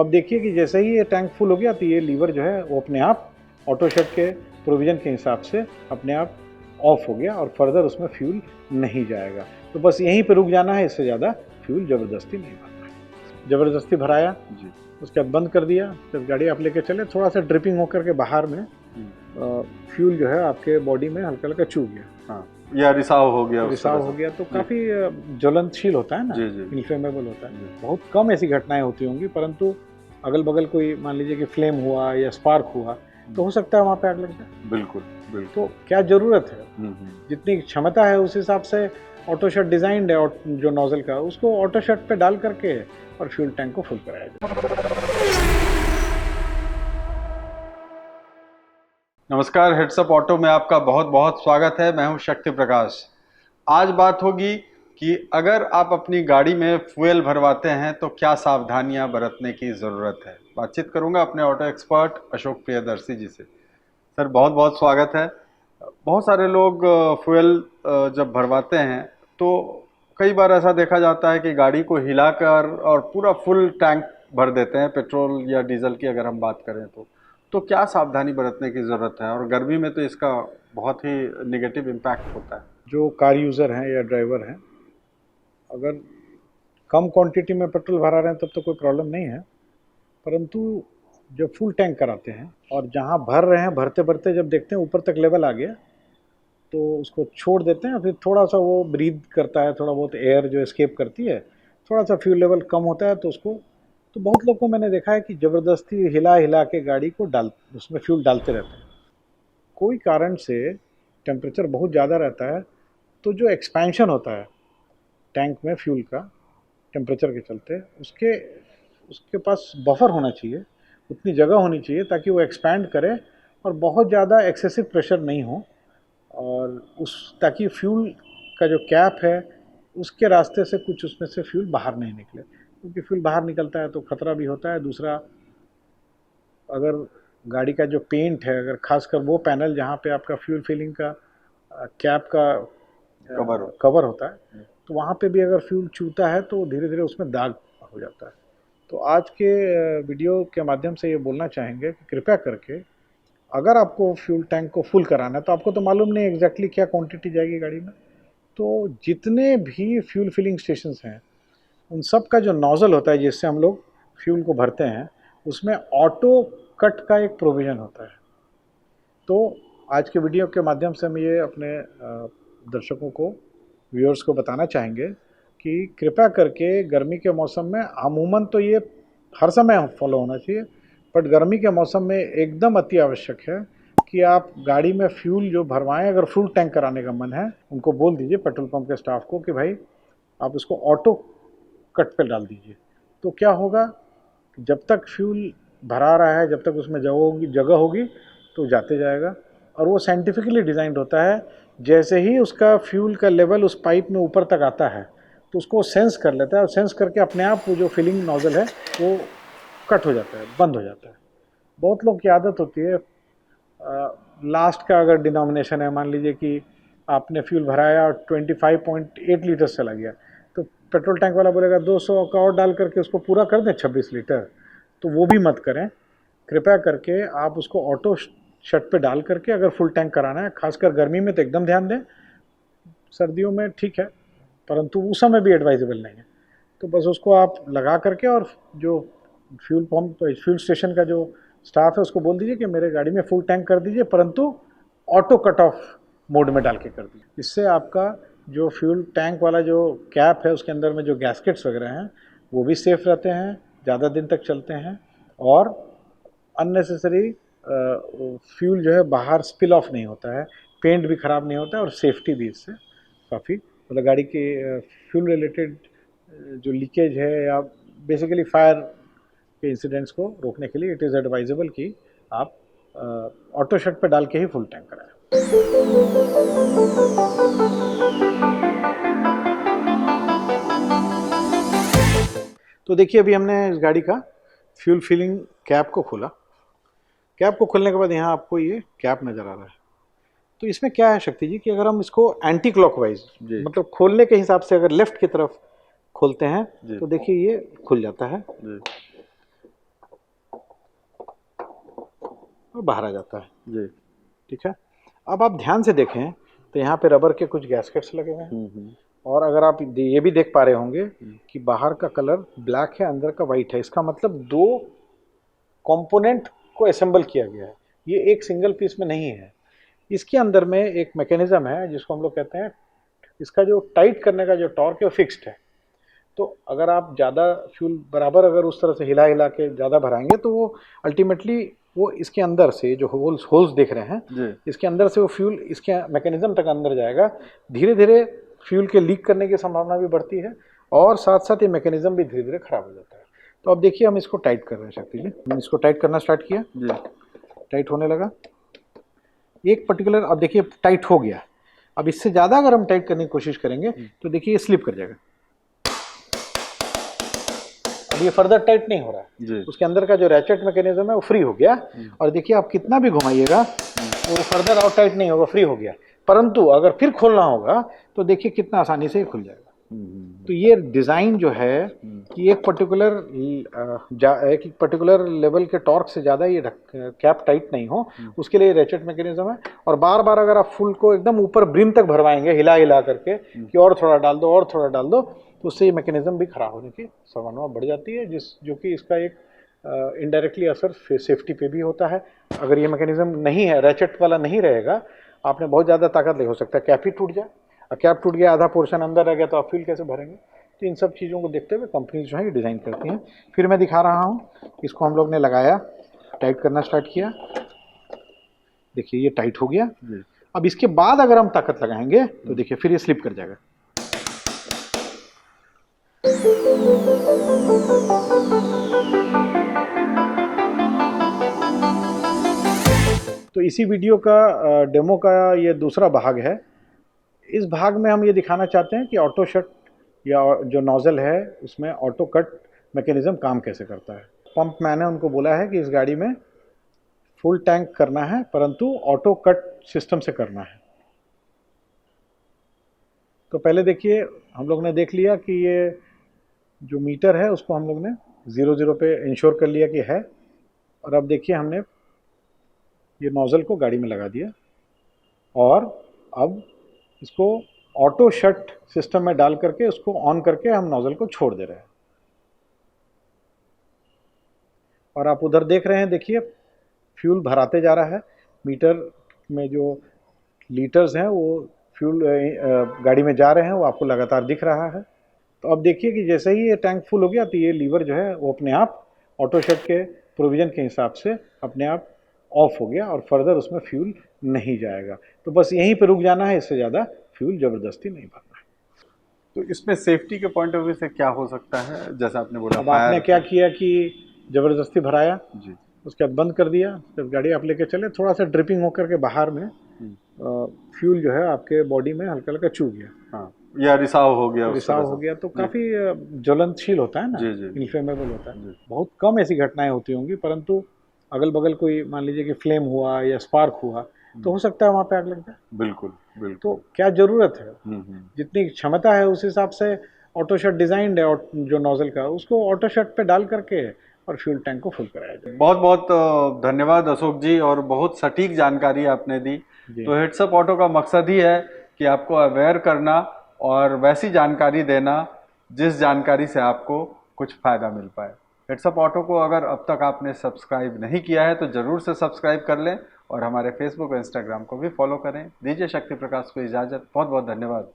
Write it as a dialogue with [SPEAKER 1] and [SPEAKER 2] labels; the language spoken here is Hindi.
[SPEAKER 1] अब देखिए कि जैसे ही ये टैंक फुल हो गया तो ये लीवर जो है वो अपने आप ऑटो शट के प्रोविज़न के हिसाब से अपने आप ऑफ हो गया और फर्दर उसमें फ्यूल नहीं जाएगा। तो बस यहीं पे रुक जाना है, इससे ज़्यादा फ्यूल ज़बरदस्ती नहीं भरना है। ज़बरदस्ती भराया जी, उसके बाद बंद कर दिया, जब गाड़ी आप लेके चले थोड़ा सा ड्रिपिंग होकर के बाहर में फ्यूल जो है आपके बॉडी में हल्का हल्का चू गया, हाँ,
[SPEAKER 2] या रिसाव हो गया,
[SPEAKER 1] तो काफ़ी ज्वलनशील होता है ना, इन्फ्लेमेबल होता है। बहुत कम ऐसी घटनाएं होती होंगी, परंतु अगल बगल कोई मान लीजिए कि फ्लेम हुआ या स्पार्क हुआ तो हो सकता है वहाँ पे आग लग जाए।
[SPEAKER 2] बिल्कुल।
[SPEAKER 1] तो क्या ज़रूरत है, जितनी क्षमता है उस हिसाब से ऑटो शट डिज़ाइंड है, और जो नोजल का उसको ऑटो शट पे डाल करके और फ्यूल टैंक को फुल कराया जाए।
[SPEAKER 2] नमस्कार, हेड्सअप ऑटो में आपका बहुत बहुत स्वागत है। मैं हूं शक्ति प्रकाश। आज बात होगी कि अगर आप अपनी गाड़ी में फ्यूल भरवाते हैं तो क्या सावधानियां बरतने की ज़रूरत है। बातचीत करूंगा अपने ऑटो एक्सपर्ट अशोक प्रियदर्शी जी से। सर बहुत बहुत स्वागत है। बहुत सारे लोग फ्यूल जब भरवाते हैं तो कई बार ऐसा देखा जाता है कि गाड़ी को हिलाकर और पूरा फुल टैंक भर देते हैं, पेट्रोल या डीजल की अगर हम बात करें तो क्या सावधानी बरतने की ज़रूरत है, और गर्मी में तो इसका बहुत ही नेगेटिव इम्पैक्ट होता है।
[SPEAKER 1] जो कार यूज़र हैं या ड्राइवर हैं, अगर कम क्वांटिटी में पेट्रोल भरा रहे हैं तब तो कोई प्रॉब्लम नहीं है, परंतु जब फुल टैंक कराते हैं और जहाँ भर रहे हैं भरते भरते जब देखते हैं ऊपर तक लेवल आ गया तो उसको छोड़ देते हैं, फिर थोड़ा सा वो ब्रीथ करता है, थोड़ा बहुत एयर जो एस्केप करती है, थोड़ा सा फ्यूल लेवल कम होता है तो उसको, तो बहुत लोग को मैंने देखा है कि ज़बरदस्ती हिला हिला के गाड़ी को उसमें फ्यूल डालते रहते हैं। कोई कारण से टेम्परेचर बहुत ज़्यादा रहता है तो जो एक्सपेंशन होता है टैंक में फ्यूल का टेम्परेचर के चलते, उसके पास बफर होना चाहिए, उतनी जगह होनी चाहिए ताकि वो एक्सपैंड करे और बहुत ज़्यादा एक्सेसिव प्रेशर नहीं हो, और ताकि फ्यूल का जो कैप है उसके रास्ते से कुछ उसमें से फ्यूल बाहर नहीं निकले, क्योंकि फ्यूल बाहर निकलता है तो खतरा भी होता है। दूसरा, अगर गाड़ी का जो पेंट है, अगर खासकर वो पैनल जहाँ पे आपका फ्यूल फिलिंग का कैप का कवर होता है, तो वहाँ पे भी अगर फ्यूल चूता है तो धीरे धीरे उसमें दाग हो जाता है। तो आज के वीडियो के माध्यम से ये बोलना चाहेंगे कि कृपया करके अगर आपको फ्यूल टैंक को फुल कराना है, तो आपको तो मालूम नहीं एग्जैक्टली क्या क्वांटिटी जाएगी गाड़ी में, तो जितने भी फ्यूल फिलिंग स्टेशंस हैं उन सब का जो नोज़ल होता है जिससे हम लोग फ्यूल को भरते हैं, उसमें ऑटो कट का एक प्रोविज़न होता है। तो आज के वीडियो के माध्यम से हम ये अपने दर्शकों को, व्यूअर्स को बताना चाहेंगे कि कृपया करके गर्मी के मौसम में, अमूमन तो ये हर समय फॉलो होना चाहिए, बट गर्मी के मौसम में एकदम अति आवश्यक है कि आप गाड़ी में फ्यूल जो भरवाएं, अगर फुल टैंक कराने का मन है उनको बोल दीजिए पेट्रोल पंप के स्टाफ को कि भाई आप इसको ऑटो कट पे डाल दीजिए। तो क्या होगा, जब तक फ्यूल भरा रहा है, जब तक उसमें जगह होगी तो जाते जाएगा, और वो साइंटिफिकली डिज़ाइंड होता है। जैसे ही उसका फ्यूल का लेवल उस पाइप में ऊपर तक आता है तो उसको सेंस कर लेता है, और सेंस करके अपने आप वो जो फिलिंग नोज़ल है वो कट हो जाता है, बंद हो जाता है। बहुत लोग की आदत होती है, लास्ट का अगर डिनोमिनेशन है, मान लीजिए कि आपने फ्यूल भराया और 25.8 लीटर चला गया, तो पेट्रोल टैंक वाला बोलेगा 200 का और डाल करके उसको पूरा कर दें 26 लीटर। तो वो भी मत करें, कृपया करके आप उसको ऑटो शट पे डाल करके अगर फुल टैंक कराना है, खासकर गर्मी में तो एकदम ध्यान दें, सर्दियों में ठीक है परंतु उस समय भी एडवाइजेबल नहीं है। तो बस उसको आप लगा करके, और जो फ्यूल पंप फ्यूल स्टेशन का जो स्टाफ है उसको बोल दीजिए कि मेरे गाड़ी में फुल टैंक कर दीजिए, परंतु ऑटो कट ऑफ मोड में डाल के कर दीजिए। इससे आपका जो फ्यूल टैंक वाला जो कैप है उसके अंदर में जो गैस्केट्स वगैरह हैं वो भी सेफ़ रहते हैं, ज़्यादा दिन तक चलते हैं, और अननेसेसरी फ्यूल जो है बाहर स्पिल ऑफ नहीं होता है, पेंट भी ख़राब नहीं होता है, और सेफ्टी भी इससे काफ़ी, मतलब गाड़ी के फ्यूल रिलेटेड जो लीकेज है या बेसिकली फायर के इंसिडेंट्स को रोकने के लिए इट इज़ एडवाइजेबल कि आप ऑटो शट पे डाल के ही फुल टैंक कराएं। तो देखिए अभी हमने इस गाड़ी का फ्यूल फिलिंग कैप को खोला। कैप को खोलने के बाद यहाँ आपको ये कैप नज़र आ रहा है। तो इसमें क्या है शक्ति जी कि अगर हम इसको एंटी क्लॉकवाइज, मतलब खोलने के हिसाब से अगर लेफ्ट की तरफ खोलते हैं तो देखिए ये खुल जाता है, और बाहर आ जाता है।
[SPEAKER 2] जी।
[SPEAKER 1] ठीक है, अब आप ध्यान से देखें तो यहाँ पे रबर के कुछ गैस्केट्स लगे हुए हैं, और अगर आप ये भी देख पा रहे होंगे कि बाहर का कलर ब्लैक है, अंदर का वाइट है। इसका मतलब दो कंपोनेंट को असेंबल किया गया है, ये एक सिंगल पीस में नहीं है। इसके अंदर में एक मैकेनिज्म है जिसको हम लोग कहते हैं, इसका जो टाइट करने का जो टॉर्क है वो फिक्स्ड है। तो अगर आप ज़्यादा फ्यूल बराबर अगर उस तरह से हिला हिला के ज़्यादा भराएंगे तो वो अल्टीमेटली वो इसके अंदर से जो होल्स देख रहे हैं, इसके अंदर से वो फ्यूल इसके मैकेनिज्म तक अंदर जाएगा। धीरे धीरे फ्यूल के लीक करने की संभावना भी बढ़ती है, और साथ साथ ये मैकेनिज्म भी धीरे धीरे खराब हो जाता है। तो अब देखिए हम इसको टाइट कर रहे हैं शक्ति जी, हम इसको टाइट करना स्टार्ट किया जी, टाइट होने लगा एक पर्टिकुलर। अब देखिए टाइट हो गया। अब इससे ज़्यादा अगर हम टाइट करने की कोशिश करेंगे तो देखिए ये स्लिप कर जाएगा। अब ये फर्दर टाइट नहीं हो रहा है, उसके अंदर का जो रैचेट मैकेनिज्म है वो फ्री हो गया, और देखिए आप कितना भी घुमाइएगा वो फर्दर आउट टाइट नहीं होगा, फ्री हो गया। परंतु अगर फिर खोलना होगा तो देखिए कितना आसानी से खुल जाएगा। तो ये डिज़ाइन जो है कि एक पर्टिकुलर लेवल के टॉर्क से ज़्यादा ये कैप टाइट नहीं हो, उसके लिए रैचेट मैकेनिज्म है। और बार बार अगर आप फुल को एकदम ऊपर ब्रिम तक भरवाएंगे हिला हिला करके कि और थोड़ा डाल दो और थोड़ा डाल दो, तो उससे ये मैकेनिज्म भी खराब होने की संभावना बढ़ जाती है, जो कि इसका एक इनडायरेक्टली असर सेफ्टी पे भी होता है। अगर ये मैकेनिज्म नहीं है, रैचेट वाला नहीं रहेगा, आपने बहुत ज़्यादा ताकत ले, हो सकता है कैप ही टूट जाए। कैप टूट गया, आधा पोर्शन अंदर रह गया, तो आप फ्यूल कैसे भरेंगे? तो इन सब चीज़ों को देखते हुए कंपनीज जो है ये डिज़ाइन करती हैं। फिर मैं दिखा रहा हूँ, इसको हम लोग ने लगाया, टाइट करना स्टार्ट किया, देखिए ये टाइट हो गया। अब इसके बाद अगर हम ताकत लगाएंगे तो देखिए फिर ये स्लिप कर जाएगा। तो इसी वीडियो का डेमो का ये दूसरा भाग है। इस भाग में हम ये दिखाना चाहते हैं कि ऑटो शट या जो नोज़ल है उसमें ऑटो कट मैकेनिज्म काम कैसे करता है। पंप मैन ने उनको बोला है कि इस गाड़ी में फुल टैंक करना है, परंतु ऑटो कट सिस्टम से करना है। तो पहले देखिए, हम लोग ने देख लिया कि ये जो मीटर है उसको हम लोग ने 0 पे इंश्योर कर लिया कि है। और अब देखिए हमने ये नोज़ल को गाड़ी में लगा दिया, और अब इसको ऑटो शट सिस्टम में डाल करके उसको ऑन करके हम नोज़ल को छोड़ दे रहे हैं। और आप उधर देख रहे हैं, देखिए फ्यूल भराते जा रहा है। मीटर में जो लीटर्स हैं वो फ्यूल गाड़ी में जा रहे हैं, वो आपको लगातार दिख रहा है। तो अब देखिए कि जैसे ही ये टैंक फुल हो गया तो ये लीवर जो है वो अपने आप ऑटो शट के प्रोविज़न के हिसाब से अपने आप ऑफ हो गया, और फर्दर उसमें फ्यूल नहीं जाएगा। तो बस यहीं पे रुक जाना है, इससे ज़्यादा फ्यूल ज़बरदस्ती नहीं भरना है।
[SPEAKER 2] तो इसमें सेफ्टी के पॉइंट ऑफ व्यू से क्या हो सकता है, जैसा आपने बोला?
[SPEAKER 1] अब आपने क्या किया कि ज़बरदस्ती भराया
[SPEAKER 2] जी,
[SPEAKER 1] उसके बाद बंद कर दिया, जब गाड़ी आप लेके चले थोड़ा सा ड्रिपिंग होकर के बाहर में फ्यूल जो है आपके बॉडी में हल्का हल्का चू गया,
[SPEAKER 2] हाँ, या रिसाव हो गया,
[SPEAKER 1] तो काफ़ी ज्वलनशील होता है ना, इन्फ्लेमेबल होता है। बहुत कम ऐसी घटनाएं होती होंगी, परंतु अगल बगल कोई मान लीजिए कि फ्लेम हुआ या स्पार्क हुआ तो हो सकता है वहाँ पे आग लग जाए।
[SPEAKER 2] बिल्कुल बिल्कुल।
[SPEAKER 1] तो क्या ज़रूरत है, जितनी क्षमता है उस हिसाब से ऑटो शट डिज़ाइंड है, जो नोज़ल का उसको ऑटो शट पे डाल करके और फ्यूल टैंक को फुल कराया जाए।
[SPEAKER 2] बहुत बहुत धन्यवाद अशोक जी, और बहुत सटीक जानकारी आपने दी। तो हेड्सअप ऑटो का मकसद ही है कि आपको अवेयर करना और वैसी जानकारी देना जिस जानकारी से आपको कुछ फ़ायदा मिल पाए। हेड्सअप ऑटो को अगर अब तक आपने सब्सक्राइब नहीं किया है तो ज़रूर से सब्सक्राइब कर लें, और हमारे फेसबुक और इंस्टाग्राम को भी फॉलो करें। दीजिए शक्ति प्रकाश को इजाज़त। बहुत बहुत धन्यवाद।